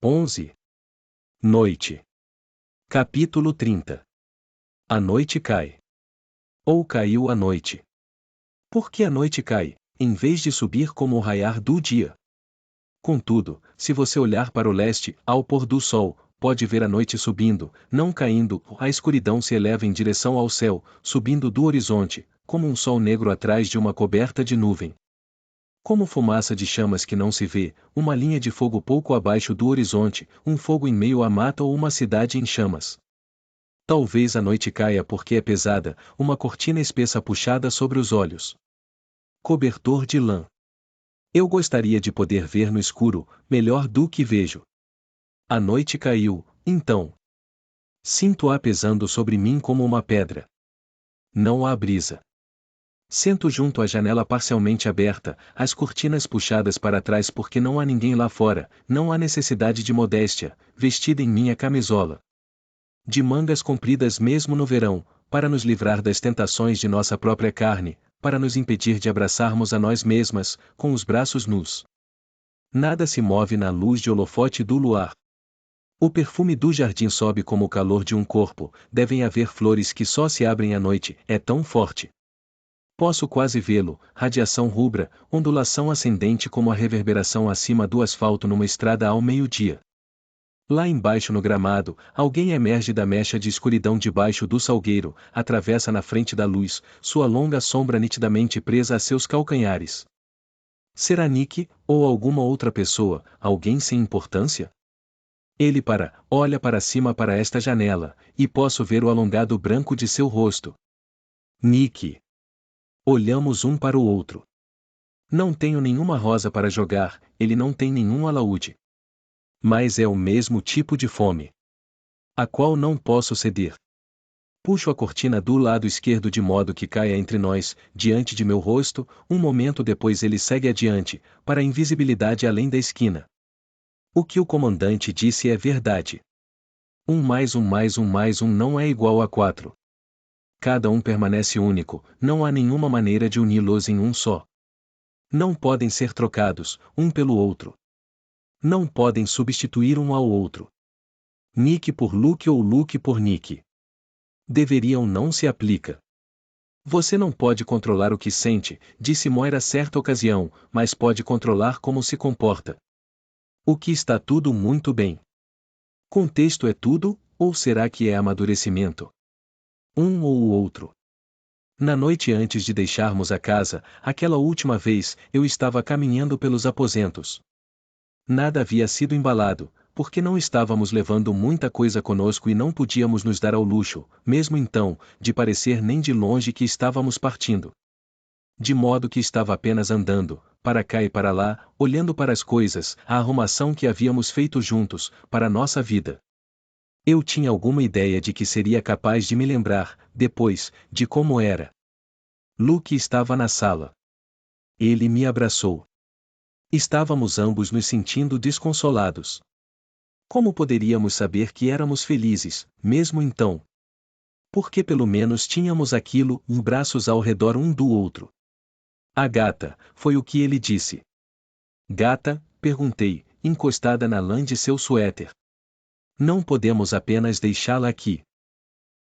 11. Noite. Capítulo 30. A noite cai. Ou caiu a noite. Por que a noite cai, em vez de subir como o raiar do dia? Contudo, se você olhar para o leste, ao pôr do sol, pode ver a noite subindo, não caindo, a escuridão se eleva em direção ao céu, subindo do horizonte, como um sol negro atrás de uma coberta de nuvem. Como fumaça de chamas que não se vê, uma linha de fogo pouco abaixo do horizonte, um fogo em meio à mata ou uma cidade em chamas. Talvez a noite caia porque é pesada, uma cortina espessa puxada sobre os olhos. Cobertor de lã. Eu gostaria de poder ver no escuro, melhor do que vejo. A noite caiu, então. Sinto-a pesando sobre mim como uma pedra. Não há brisa. Sento junto à janela parcialmente aberta, as cortinas puxadas para trás porque não há ninguém lá fora, não há necessidade de modéstia, vestida em minha camisola de mangas compridas mesmo no verão, para nos livrar das tentações de nossa própria carne, para nos impedir de abraçarmos a nós mesmas, com os braços nus. Nada se move na luz de holofote do luar. O perfume do jardim sobe como o calor de um corpo, devem haver flores que só se abrem à noite, é tão forte. Posso quase vê-lo, radiação rubra, ondulação ascendente como a reverberação acima do asfalto numa estrada ao meio-dia. Lá embaixo no gramado, alguém emerge da mecha de escuridão debaixo do salgueiro, atravessa na frente da luz, sua longa sombra nitidamente presa a seus calcanhares. Será Nick, ou alguma outra pessoa, alguém sem importância? Ele olha para cima para esta janela, e posso ver o alongado branco de seu rosto. Nick. Olhamos um para o outro. Não tenho nenhuma rosa para jogar, ele não tem nenhum alaúde. Mas é o mesmo tipo de fome, a qual não posso ceder. Puxo a cortina do lado esquerdo de modo que caia entre nós, diante de meu rosto, um momento depois ele segue adiante, para a invisibilidade além da esquina. O que o comandante disse é verdade. 1 mais 1 mais 1 mais 1 não é igual a 4. Cada um permanece único, não há nenhuma maneira de uni-los em um só. Não podem ser trocados, um pelo outro. Não podem substituir um ao outro. Nick por Luke ou Luke por Nick. Deveriam não se aplica. Você não pode controlar o que sente, disse Moira certa ocasião, mas pode controlar como se comporta. O que está tudo muito bem. Contexto é tudo, ou será que é amadurecimento? Um ou o outro. Na noite antes de deixarmos a casa, aquela última vez, eu estava caminhando pelos aposentos. Nada havia sido embalado, porque não estávamos levando muita coisa conosco e não podíamos nos dar ao luxo, mesmo então, de parecer nem de longe que estávamos partindo. De modo que estava apenas andando, para cá e para lá, olhando para as coisas, a arrumação que havíamos feito juntos, para a nossa vida. Eu tinha alguma ideia de que seria capaz de me lembrar, depois, de como era. Luke estava na sala. Ele me abraçou. Estávamos ambos nos sentindo desconsolados. Como poderíamos saber que éramos felizes, mesmo então? Porque pelo menos tínhamos aquilo, em braços ao redor um do outro. A gata, foi o que ele disse. Gata? Perguntei, encostada na lã de seu suéter. Não podemos apenas deixá-la aqui.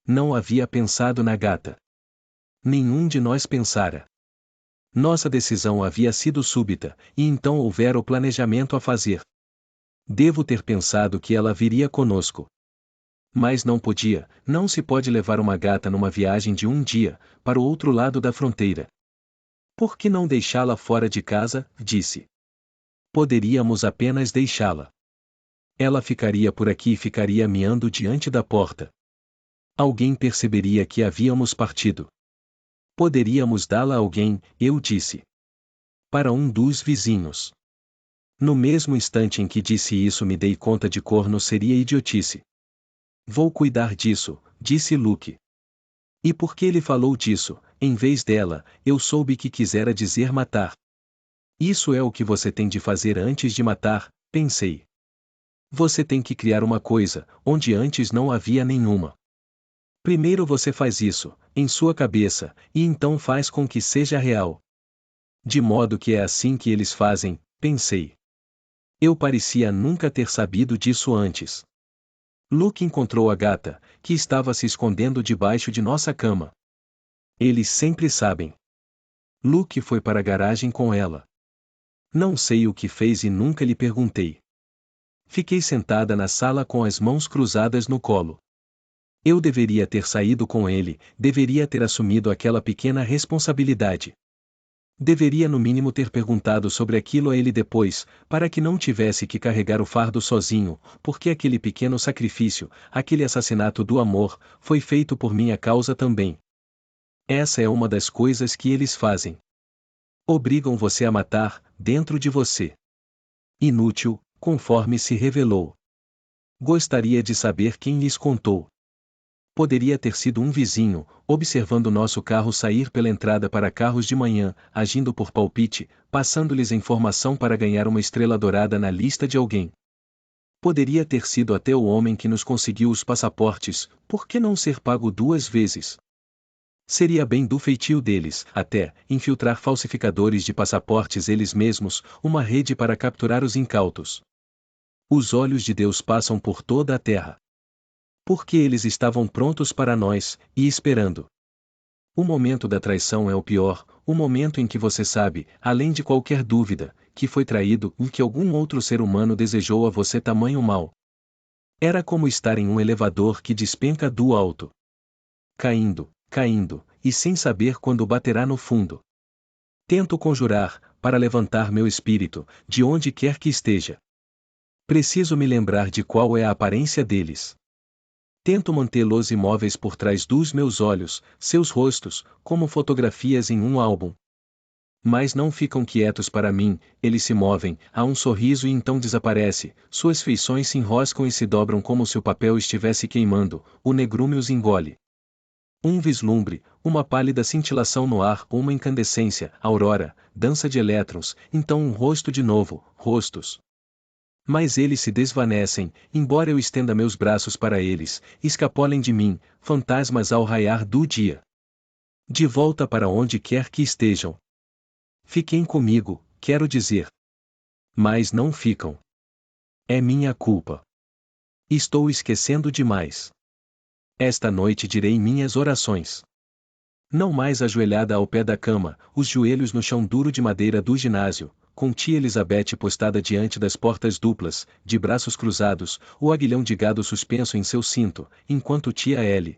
Não havia pensado na gata. Nenhum de nós pensara. Nossa decisão havia sido súbita, e então houvera o planejamento a fazer. Devo ter pensado que ela viria conosco. Mas não podia, não se pode levar uma gata numa viagem de um dia, para o outro lado da fronteira. Por que não deixá-la fora de casa? Disse. Poderíamos apenas deixá-la. Ela ficaria por aqui e ficaria miando diante da porta. Alguém perceberia que havíamos partido. Poderíamos dá-la a alguém, eu disse. Para um dos vizinhos. No mesmo instante em que disse isso me dei conta de corno seria idiotice. Vou cuidar disso, disse Luke. E porque ele falou disso, em vez dela, eu soube que quisera dizer matar. Isso é o que você tem de fazer antes de matar, pensei. Você tem que criar uma coisa, onde antes não havia nenhuma. Primeiro você faz isso, em sua cabeça, e então faz com que seja real. De modo que é assim que eles fazem, pensei. Eu parecia nunca ter sabido disso antes. Luke encontrou a gata, que estava se escondendo debaixo de nossa cama. Eles sempre sabem. Luke foi para a garagem com ela. Não sei o que fez e nunca lhe perguntei. Fiquei sentada na sala com as mãos cruzadas no colo. Eu deveria ter saído com ele, deveria ter assumido aquela pequena responsabilidade. Deveria no mínimo ter perguntado sobre aquilo a ele depois, para que não tivesse que carregar o fardo sozinho, porque aquele pequeno sacrifício, aquele assassinato do amor, foi feito por minha causa também. Essa é uma das coisas que eles fazem. Obrigam você a matar, dentro de você. Inútil, conforme se revelou. Gostaria de saber quem lhes contou. Poderia ter sido um vizinho, observando nosso carro sair pela entrada para carros de manhã, agindo por palpite, passando-lhes a informação para ganhar uma estrela dourada na lista de alguém. Poderia ter sido até o homem que nos conseguiu os passaportes, por que não ser pago 2 vezes? Seria bem do feitio deles, até, infiltrar falsificadores de passaportes eles mesmos, uma rede para capturar os incautos. Os olhos de Deus passam por toda a terra. Porque eles estavam prontos para nós, e esperando. O momento da traição é o pior, o momento em que você sabe, além de qualquer dúvida, que foi traído e que algum outro ser humano desejou a você tamanho mal. Era como estar em um elevador que despenca do alto. Caindo, caindo, e sem saber quando baterá no fundo. Tento conjurar, para levantar meu espírito, de onde quer que esteja. Preciso me lembrar de qual é a aparência deles. Tento mantê-los imóveis por trás dos meus olhos, seus rostos, como fotografias em um álbum. Mas não ficam quietos para mim, eles se movem, há um sorriso e então desaparece, suas feições se enroscam e se dobram como se o papel estivesse queimando, o negrume os engole. Um vislumbre, uma pálida cintilação no ar, uma incandescência, aurora, dança de elétrons, então um rosto de novo, rostos. Mas eles se desvanecem, embora eu estenda meus braços para eles, escapolem de mim, fantasmas ao raiar do dia. De volta para onde quer que estejam. Fiquem comigo, quero dizer. Mas não ficam. É minha culpa. Estou esquecendo demais. Esta noite direi minhas orações. Não mais ajoelhada ao pé da cama, os joelhos no chão duro de madeira do ginásio, com tia Elizabeth postada diante das portas duplas, de braços cruzados, o aguilhão de gado suspenso em seu cinto, enquanto tia Ellie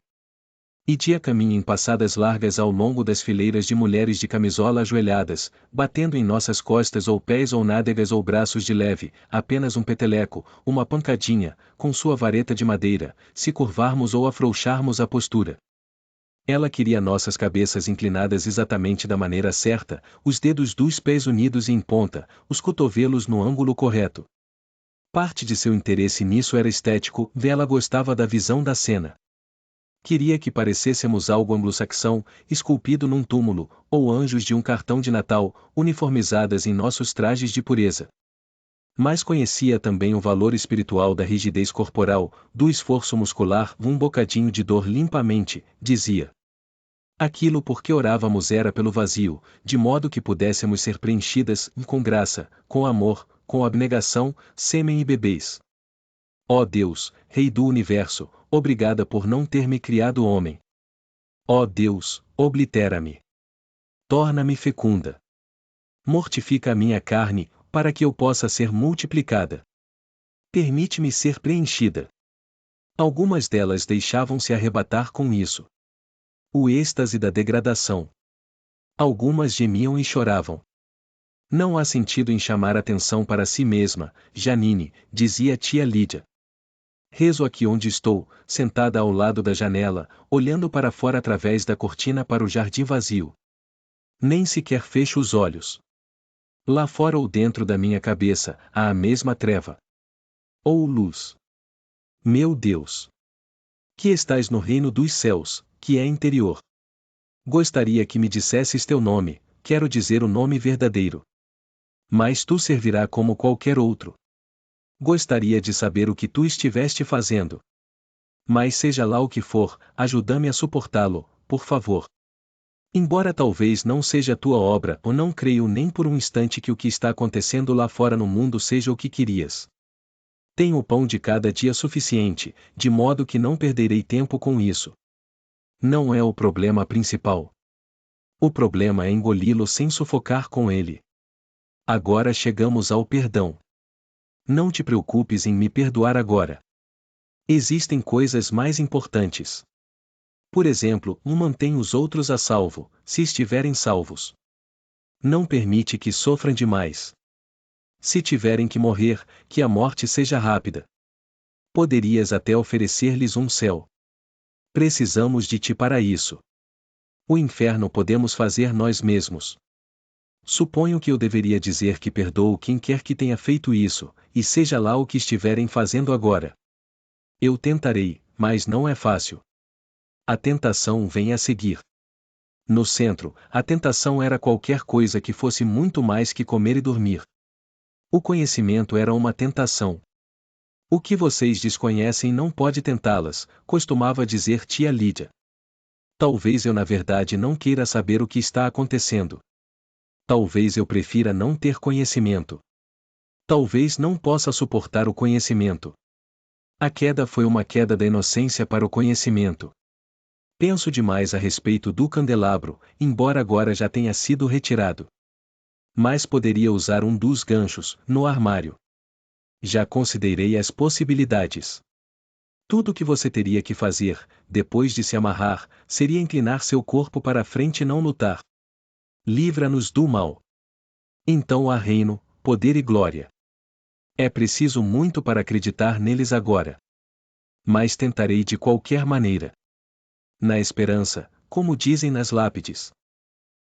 e tia caminha em passadas largas ao longo das fileiras de mulheres de camisola ajoelhadas, batendo em nossas costas ou pés ou nádegas ou braços de leve, apenas um peteleco, uma pancadinha, com sua vareta de madeira, se curvarmos ou afrouxarmos a postura. Ela queria nossas cabeças inclinadas exatamente da maneira certa, os dedos dos pés unidos e em ponta, os cotovelos no ângulo correto. Parte de seu interesse nisso era estético, ela gostava da visão da cena. Queria que parecêssemos algo anglo-saxão, esculpido num túmulo, ou anjos de um cartão de Natal, uniformizadas em nossos trajes de pureza. Mas conhecia também o valor espiritual da rigidez corporal, do esforço muscular, um bocadinho de dor limpamente, dizia. Aquilo por que orávamos era pelo vazio, de modo que pudéssemos ser preenchidas, com graça, com amor, com abnegação, sêmen e bebês. Ó Deus, Rei do Universo, obrigada por não ter me criado homem. Ó Deus, oblitera-me. Torna-me fecunda. Mortifica a minha carne, para que eu possa ser multiplicada. Permite-me ser preenchida. Algumas delas deixavam-se arrebatar com isso. O êxtase da degradação. Algumas gemiam e choravam. Não há sentido em chamar atenção para si mesma, Janine, dizia tia Lídia. Rezo aqui onde estou, sentada ao lado da janela, olhando para fora através da cortina para o jardim vazio. Nem sequer fecho os olhos. Lá fora ou dentro da minha cabeça, há a mesma treva. Ou luz. Meu Deus! Que estás no reino dos céus, que é interior. Gostaria que me dissesses teu nome, quero dizer o nome verdadeiro. Mas tu servirá como qualquer outro. Gostaria de saber o que tu estiveste fazendo. Mas seja lá o que for, ajuda-me a suportá-lo, por favor. Embora talvez não seja a tua obra, ou não creio nem por um instante que o que está acontecendo lá fora no mundo seja o que querias. Tenho o pão de cada dia suficiente, de modo que não perderei tempo com isso. Não é o problema principal. O problema é engoli-lo sem sufocar com ele. Agora chegamos ao perdão. Não te preocupes em me perdoar agora. Existem coisas mais importantes. Por exemplo, mantém os outros a salvo, se estiverem salvos. Não permite que sofram demais. Se tiverem que morrer, que a morte seja rápida. Poderias até oferecer-lhes um céu. Precisamos de ti para isso. O inferno podemos fazer nós mesmos. Suponho que eu deveria dizer que perdoo quem quer que tenha feito isso, e seja lá o que estiverem fazendo agora. Eu tentarei, mas não é fácil. A tentação vem a seguir. No centro, a tentação era qualquer coisa que fosse muito mais que comer e dormir. O conhecimento era uma tentação. O que vocês desconhecem não pode tentá-las, costumava dizer tia Lídia. Talvez eu na verdade não queira saber o que está acontecendo. Talvez eu prefira não ter conhecimento. Talvez não possa suportar o conhecimento. A queda foi uma queda da inocência para o conhecimento. Penso demais a respeito do candelabro, embora agora já tenha sido retirado. Mas poderia usar um dos ganchos, no armário. Já considerei as possibilidades. Tudo o que você teria que fazer, depois de se amarrar, seria inclinar seu corpo para a frente e não lutar. Livra-nos do mal. Então há reino, poder e glória. É preciso muito para acreditar neles agora. Mas tentarei de qualquer maneira. Na esperança, como dizem nas lápides.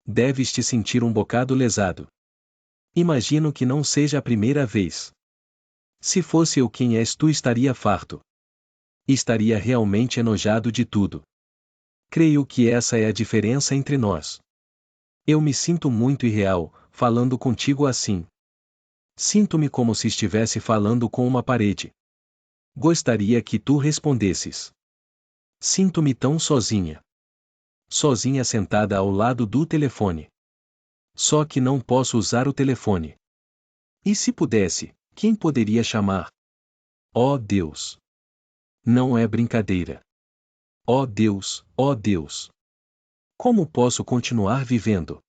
Deves te sentir um bocado lesado. Imagino que não seja a primeira vez. Se fosse eu quem és tu estaria farto. Estaria realmente enojado de tudo. Creio que essa é a diferença entre nós. Eu me sinto muito irreal, falando contigo assim. Sinto-me como se estivesse falando com uma parede. Gostaria que tu respondesses. Sinto-me tão sozinha. Sozinha sentada ao lado do telefone. Só que não posso usar o telefone. E se pudesse, quem poderia chamar? Oh Deus! Não é brincadeira. Oh Deus, oh Deus! Como posso continuar vivendo?